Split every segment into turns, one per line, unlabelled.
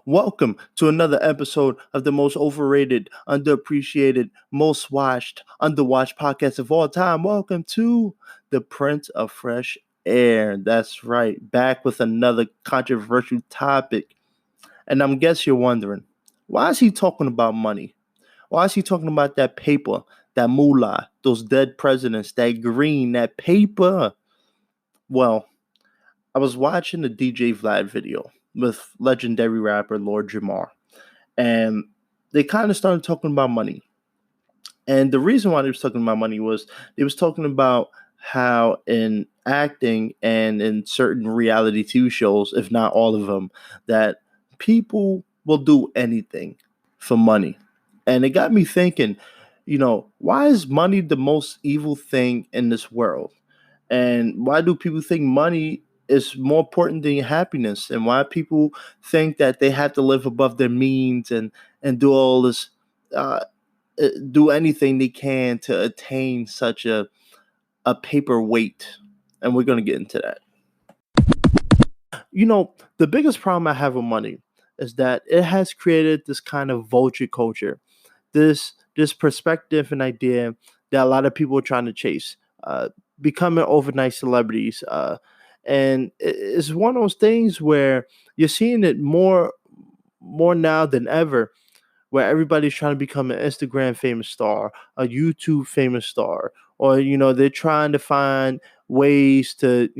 Welcome to another episode of the most overrated, underappreciated, most watched, underwatched podcast of all time. Welcome to the Prince of Fresh Air. That's right, back with another controversial topic. And I'm guess you're wondering, why is he talking about money? Why is he talking about that paper, that moolah, those dead presidents, that green, that paper? Well, I was watching the DJ Vlad video with legendary rapper Lord Jamar, and they kind of started talking about money. And the reason why they was talking about money was they was talking about how in acting and in certain reality TV shows, if not all of them, that people will do anything for money. And it got me thinking, why is money the most evil thing in this world? And why do people think money is more important than happiness? And why people think that they have to live above their means and do all this, uh, do anything they can to attain such a paperweight? And we're going to get into that. The biggest problem I have with money is that it has created this kind of vulture culture, this perspective and idea that a lot of people are trying to chase, becoming overnight celebrities, and it's one of those things where you're seeing it more now than ever, where everybody's trying to become an Instagram famous star, a YouTube famous star, or they're trying to find ways to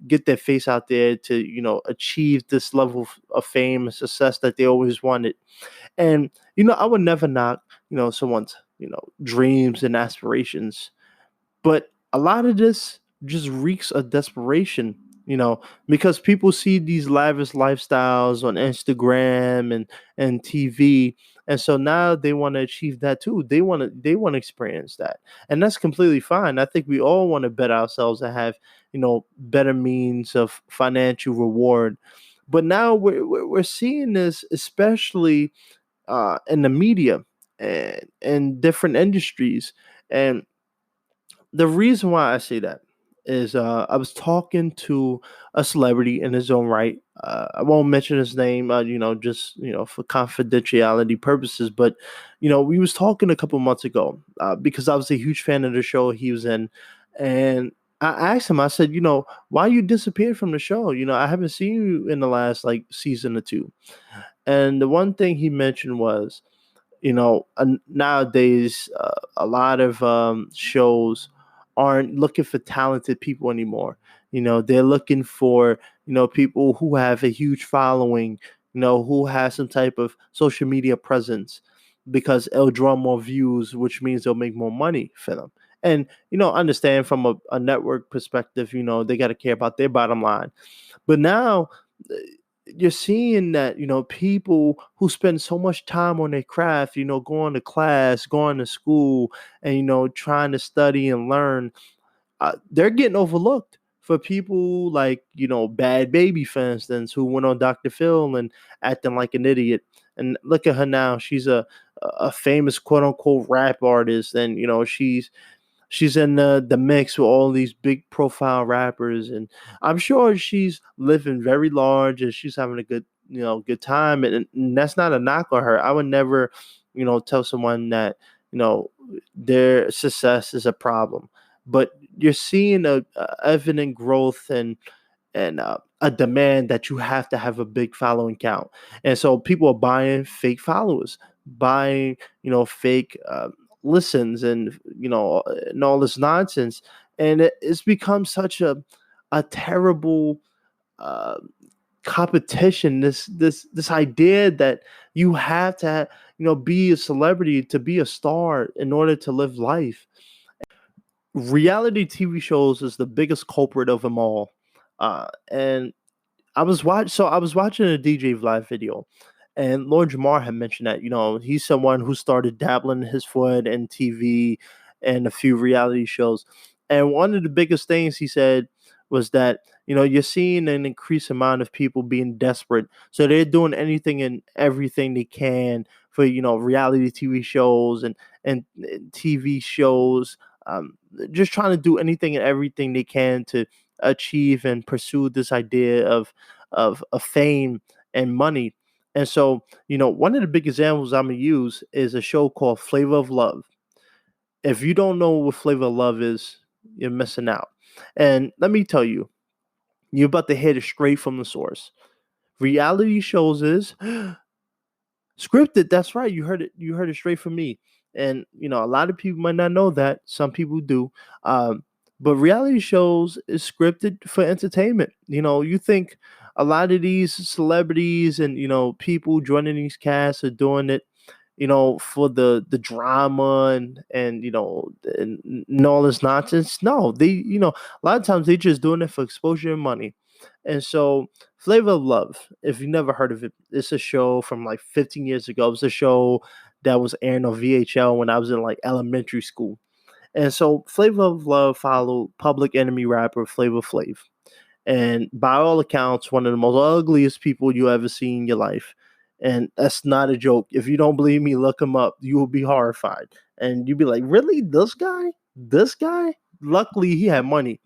get their face out there to achieve this level of fame and success that they always wanted. And I would never knock someone's dreams and aspirations, but a lot of this just reeks of desperation, because people see these lavish lifestyles on Instagram and TV. And so now they want to achieve that too. They want to experience that. And that's completely fine. I think we all want to bet ourselves and have, better means of financial reward. But now we're seeing this, especially in the media and different industries. And the reason why I say that is I was talking to a celebrity in his own right. I won't mention his name, just for confidentiality purposes. But we was talking a couple months ago because I was a huge fan of the show he was in, and I asked him. I said, why you disappeared from the show? I haven't seen you in the last like season or two. And the one thing he mentioned was, nowadays a lot of shows aren't looking for talented people anymore. They're looking for people who have a huge following, who has some type of social media presence, because it'll draw more views, which means they'll make more money for them. And understand from a network perspective, they got to care about their bottom line. But now you're seeing that people who spend so much time on their craft, going to class, going to school, and trying to study and learn, they're getting overlooked for people like Bad Baby, for instance, who went on Dr. Phil and acting like an idiot. And look at her now; she's a famous quote unquote rap artist, and she's in the mix with all these big profile rappers, and I'm sure she's living very large and she's having a good time, and that's not a knock on her. I would never tell someone that their success is a problem, but you're seeing a evident growth and a demand that you have to have a big following count. And so people are buying fake followers, buying fake listens, and all this nonsense. And it's become such a terrible uh, competition. This idea that you have to be a celebrity to be a star in order to live life. Reality TV shows is the biggest culprit of them all. And I was watching a DJ Vlad video, and Lord Jamar had mentioned that he's someone who started dabbling his foot in TV and a few reality shows, and one of the biggest things he said was that you're seeing an increased amount of people being desperate, so they're doing anything and everything they can for reality TV shows and TV shows, just trying to do anything and everything they can to achieve and pursue this idea of fame and money. And so, one of the big examples I'm gonna use is a show called Flavor of Love. If you don't know what Flavor of Love is, you're missing out. And let me tell you, you're about to hit it straight from the source. Reality shows is scripted. That's right. You heard it. You heard it straight from me. And a lot of people might not know that. Some people do. Um, but reality shows is scripted for entertainment. You think a lot of these celebrities and people joining these casts are doing it, for the drama and all this nonsense. No, they a lot of times they just doing it for exposure and money. And so Flavor of Love, if you never heard of it, it's a show from like 15 years ago. It's a show that was airing on VHL when I was in like elementary school. And so Flavor of Love followed Public Enemy rapper Flavor Flav. And by all accounts, one of the most ugliest people you ever see in your life. And that's not a joke. If you don't believe me, look him up. You will be horrified. And you'll be like, really? This guy? This guy? Luckily, he had money.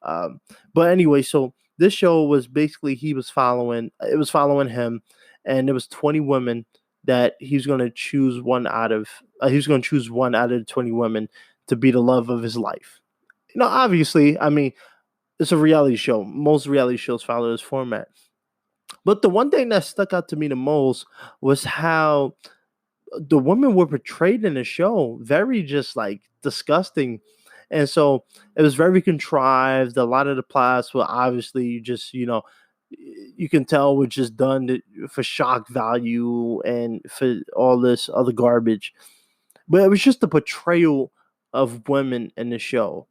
Um, but anyway, so this show was basically it was following him, and there was 20 women that he was going to choose one out of the 20 women to be the love of his life. Obviously, I mean, it's a reality show. Most reality shows follow this format. But the one thing that stuck out to me the most was how the women were portrayed in the show very just like disgusting. And so it was very contrived. A lot of the plots were obviously just, you can tell were just done for shock value and for all this other garbage. But it was just the portrayal of women in the show.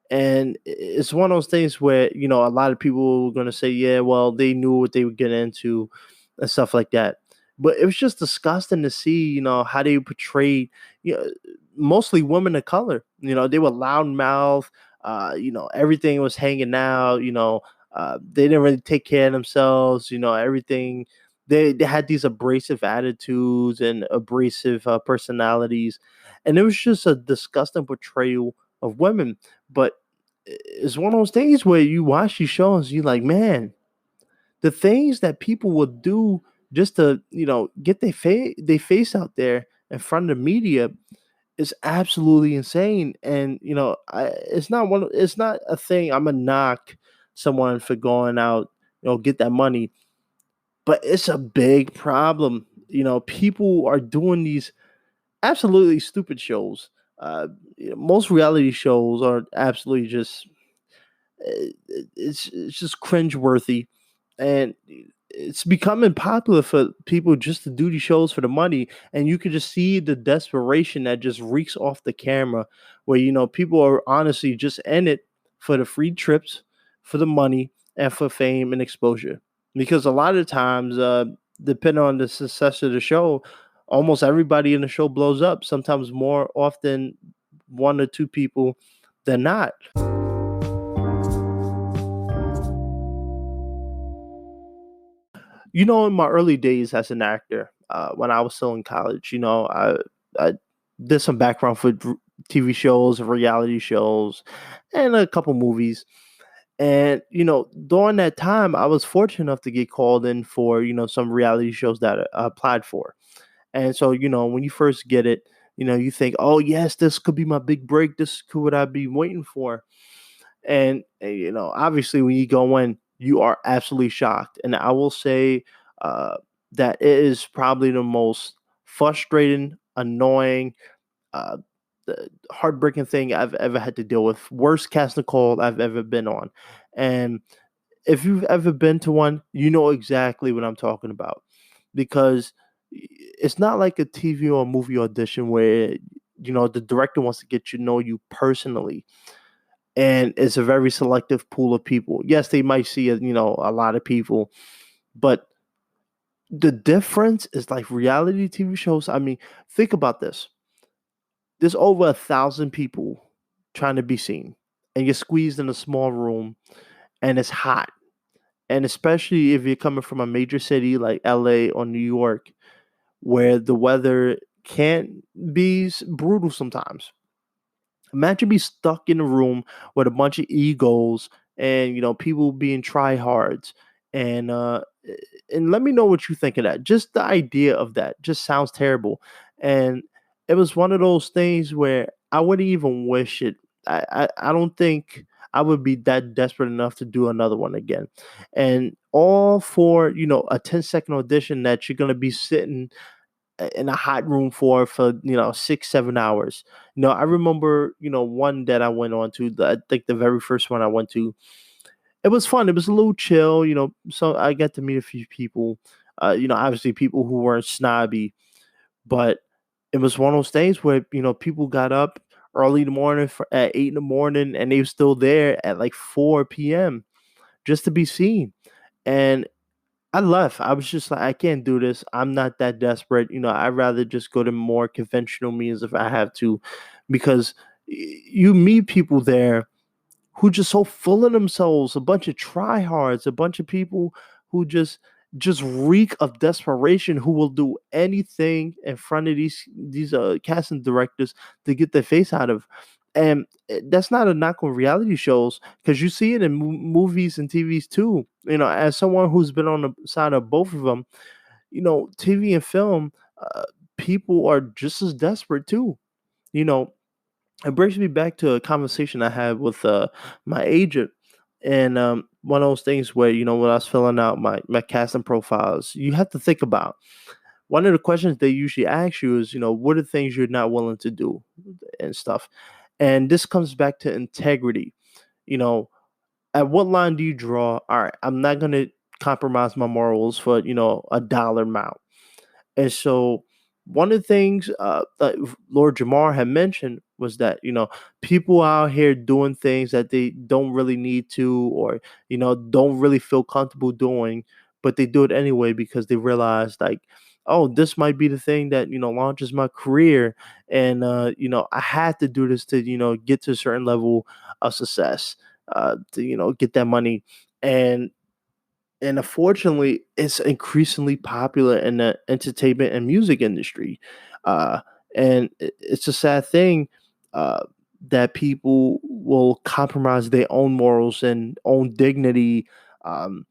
And it's one of those things where, a lot of people were going to say, yeah, well, they knew what they would get into and stuff like that. But it was just disgusting to see, how they portrayed, mostly women of color. They were loudmouth, everything was hanging out, they didn't really take care of themselves, everything. They had these abrasive attitudes and abrasive personalities. And it was just a disgusting portrayal of women. But it's one of those things where you watch these shows, you're like, man, the things that people will do just to, get their face out there in front of the media is absolutely insane. And it's not a thing I'm gonna knock someone for going out, get that money, but it's a big problem. People are doing these absolutely stupid shows. Most reality shows are absolutely just it's just cringeworthy, and it's becoming popular for people just to do these shows for the money. And you can just see the desperation that just reeks off the camera, where people are honestly just in it for the free trips, for the money, and for fame and exposure. Because a lot of times, depending on the success of the show, almost everybody in the show blows up. Sometimes more often, one or two people than not. In my early days as an actor, when I was still in college, I did some background for TV shows, reality shows, and a couple movies. And during that time, I was fortunate enough to get called in for some reality shows that I applied for. And so when you first get it, you think, oh yes, this could be my big break. This could what I've been waiting for. And obviously when you go in, you are absolutely shocked. And I will say uh, that it is probably the most frustrating, annoying, uh, heartbreaking thing I've ever had to deal with. Worst casting call I've ever been on. And if you've ever been to one, you know exactly what I'm talking about, because it's not like a TV or movie audition where the director wants to get to know you personally, and it's a very selective pool of people. Yes, they might see a lot of people, but the difference is like reality TV shows. I mean, think about this. There's over 1,000 people trying to be seen, and you're squeezed in a small room, and it's hot. And especially if you're coming from a major city like LA or New York, where the weather can be brutal sometimes. Imagine be stuck in a room with a bunch of egos and people being tryhards, and and let me know what you think of that. Just the idea of that just sounds terrible. And it was one of those things where I wouldn't even wish it. I don't think I would be that desperate enough to do another one again. And all for, a 10-second audition that you're gonna be sitting in a hot room for 6 7 hours. I remember one that I went on to, I think the very first one I went to, it was fun. It was a little chill, so I got to meet a few people, obviously people who weren't snobby, but it was one of those things where people got up early in the morning at 8 in the morning, and they were still there at like 4 p.m. just to be seen. And I left. I was just like, I can't do this. I'm not that desperate. I'd rather just go to more conventional means if I have to, because you meet people there who just so full of themselves, a bunch of tryhards, a bunch of people who just reek of desperation, who will do anything in front of these casting directors to get their face out of. And that's not a knock on reality shows, because you see it in movies and TVs too. As someone who's been on the side of both of them, TV and film, people are just as desperate too. You know, it brings me back to a conversation I had with my agent, and one of those things where when I was filling out my casting profiles, you have to think about one of the questions they usually ask you is, what are things you're not willing to do and stuff. And this comes back to integrity. You know, at what line do you draw? All right, I'm not gonna compromise my morals for a dollar amount. And so one of the things that Lord Jamar had mentioned was that, people out here doing things that they don't really need to, or, don't really feel comfortable doing, but they do it anyway because they realize, like, oh, this might be the thing that, launches my career. And, I had to do this to, get to a certain level of success, to, get that money. And unfortunately, it's increasingly popular in the entertainment and music industry, uh, and it's a sad thing uh, that people will compromise their own morals and own dignity, um,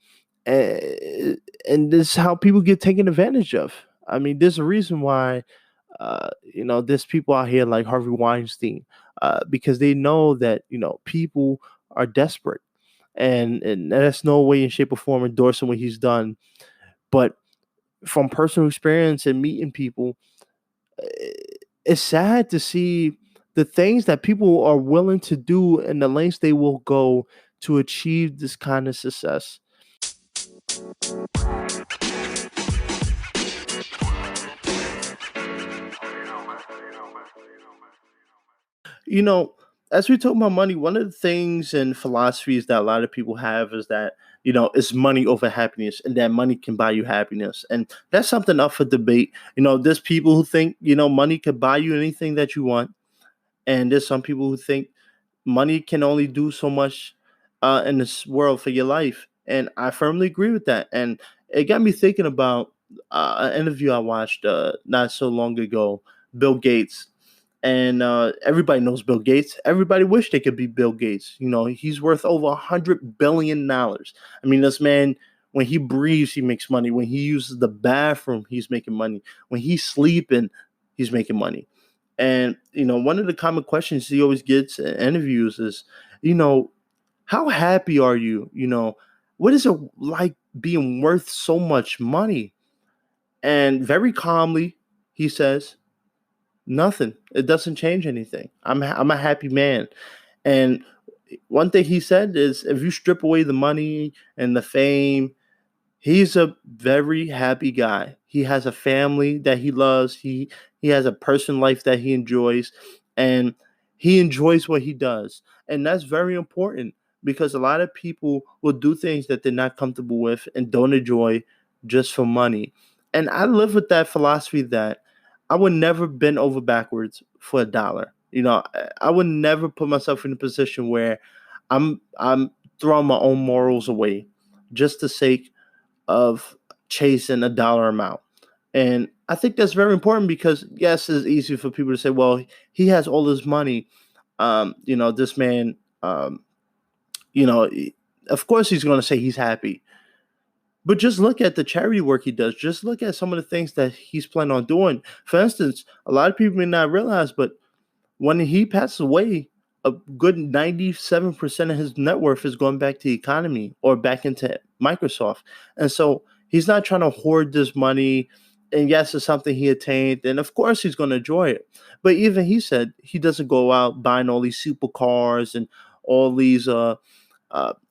and, this is how people get taken advantage of. I mean, there's a reason why there's people out here like Harvey Weinstein, because they know that people are desperate, and that's no way in shape or form endorsing what he's done. But from personal experience and meeting people, eh, it's sad to see the things that people are willing to do and the lengths they will go to achieve this kind of success. You know, as we talk about money, one of the things and philosophies that a lot of people have is that, it's money over happiness, and that money can buy you happiness. And that's something up for debate. There's people who think, money could buy you anything that you want. And there's some people who think money can only do so much in this world for your life. And I firmly agree with that. And it got me thinking about an interview I watched not so long ago, Bill Gates. And everybody knows Bill Gates. Everybody wish they could be Bill Gates. He's worth over $100 billion. I mean, this man, when he breathes, he makes money. When he uses the bathroom, he's making money. When he's sleeping, he's making money. And one of the common questions he always gets in interviews is, how happy are you? What is it like being worth so much money? And very calmly, he says, nothing. It doesn't change anything. I'm a happy man. And one thing he said is, if you strip away the money and the fame, he's a very happy guy. He has a family that he loves. He has a personal life that he enjoys, and he enjoys what he does. And that's very important, because a lot of people will do things that they're not comfortable with and don't enjoy just for money. And I live with that philosophy that I would never bend over backwards for a dollar. I would never put myself in a position where I'm throwing my own morals away just the sake of chasing a dollar amount. And I think that's very important, because yes, it's easy for people to say, well, he has all this money. This man, you know, of course he's going to say he's happy. But just look at the charity work he does. Just look at some of the things that he's planning on doing. For instance, a lot of people may not realize, but when he passes away, a good 97% of his net worth is going back to the economy or back into Microsoft. And so he's not trying to hoard this money. And yes, it's something he attained. And of course, he's going to enjoy it. But even he said he doesn't go out buying all these supercars and all these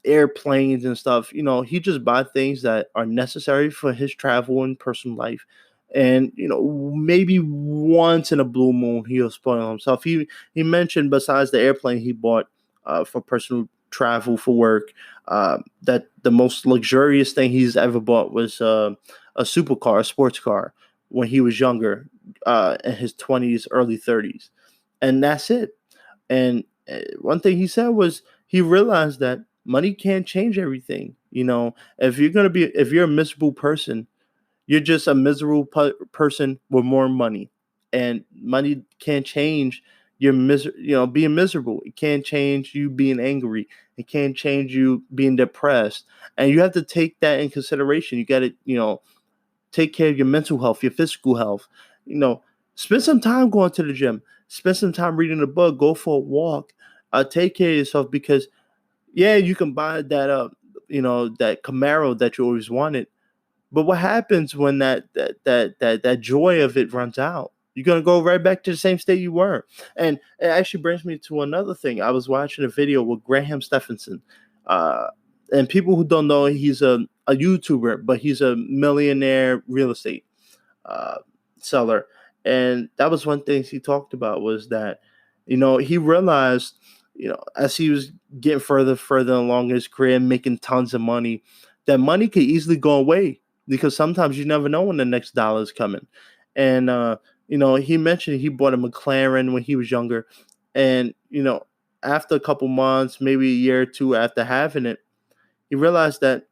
airplanes and stuff. He just buy things that are necessary for his travel and personal life. And maybe once in a blue moon he'll spoil himself. He mentioned besides the airplane he bought for personal travel for work, that the most luxurious thing he's ever bought was a supercar, a sports car, when he was younger, in his 20s, early 30s, and that's it. And one thing he said was he realized that money can't change everything. If you're a miserable person, you're just a miserable person with more money, and money can't change being miserable. It can't change you being angry. It can't change you being depressed. And you have to take that in consideration. You got to, take care of your mental health, your physical health. You know, spend some time going to the gym. Spend some time reading a book. Go for a walk. Take care of yourself, because yeah, you can buy that Camaro that you always wanted. But what happens when that joy of it runs out? You're gonna go right back to the same state you were. And it actually brings me to another thing. I was watching a video with Graham Stephenson. Uh, and people who don't know, he's a YouTuber, but he's a millionaire real estate uh, seller. And that was one thing he talked about, was that, he realized, as he was getting further along in his career and making tons of money, that money could easily go away, because sometimes you never know when the next dollar is coming. And, he mentioned he bought a McLaren when he was younger. And, after a couple months, maybe a year or two after having it, he realized that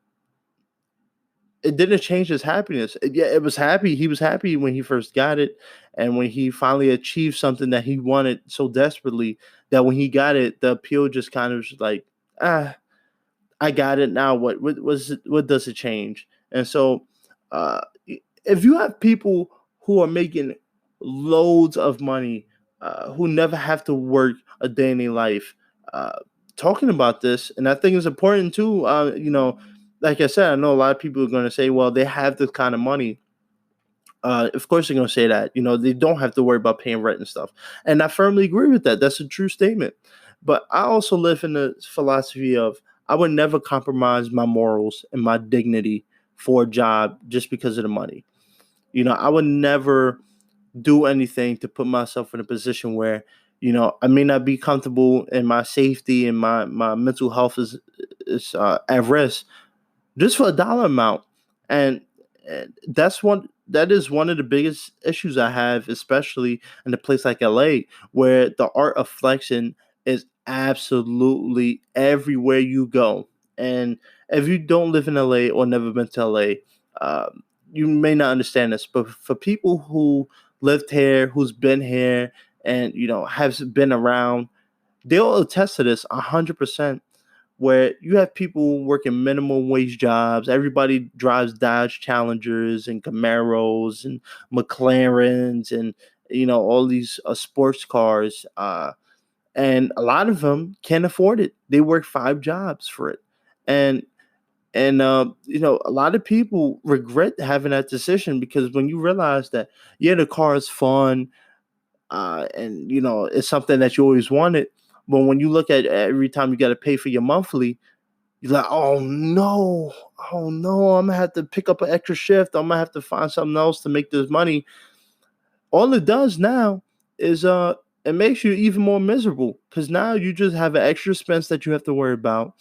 it didn't change his happiness. Yeah, it was happy. He was happy when he first got it, and when he finally achieved something that he wanted so desperately, that when he got it, the appeal just kind of was like, ah, I got it now. What does it change? And so, uh, if you have people who are making loads of money, who never have to work a day in their life, uh, talking about this, and I think it's important too. Like I said, I know a lot of people are going to say, well, they have this kind of money. Of course, they're going to say that. They don't have to worry about paying rent and stuff. And I firmly agree with that. That's a true statement. But I also live in the philosophy of I would never compromise my morals and my dignity for a job just because of the money. I would never do anything to put myself in a position where, I may not be comfortable, and my safety and my mental health is at risk just for a dollar amount. And that is one of the biggest issues I have, especially in a place like LA, where the art of flexing is absolutely everywhere you go. And if you don't live in LA or never been to LA, you may not understand this, but for people who lived here, who's been here, and has been around, they'll attest to this 100%, where you have people working minimum wage jobs. Everybody drives Dodge Challengers and Camaros and McLarens and all these sports cars, and a lot of them can't afford it. They work 5 jobs for it, and a lot of people regret having that decision, because when you realize that, yeah, the car is fun, and it's something that you always wanted, but when you look at every time you got to pay for your monthly, you're like, oh no, I'm gonna have to pick up an extra shift. I'm gonna have to find something else to make this money. All it does now is it makes you even more miserable, because now you just have an extra expense that you have to worry about.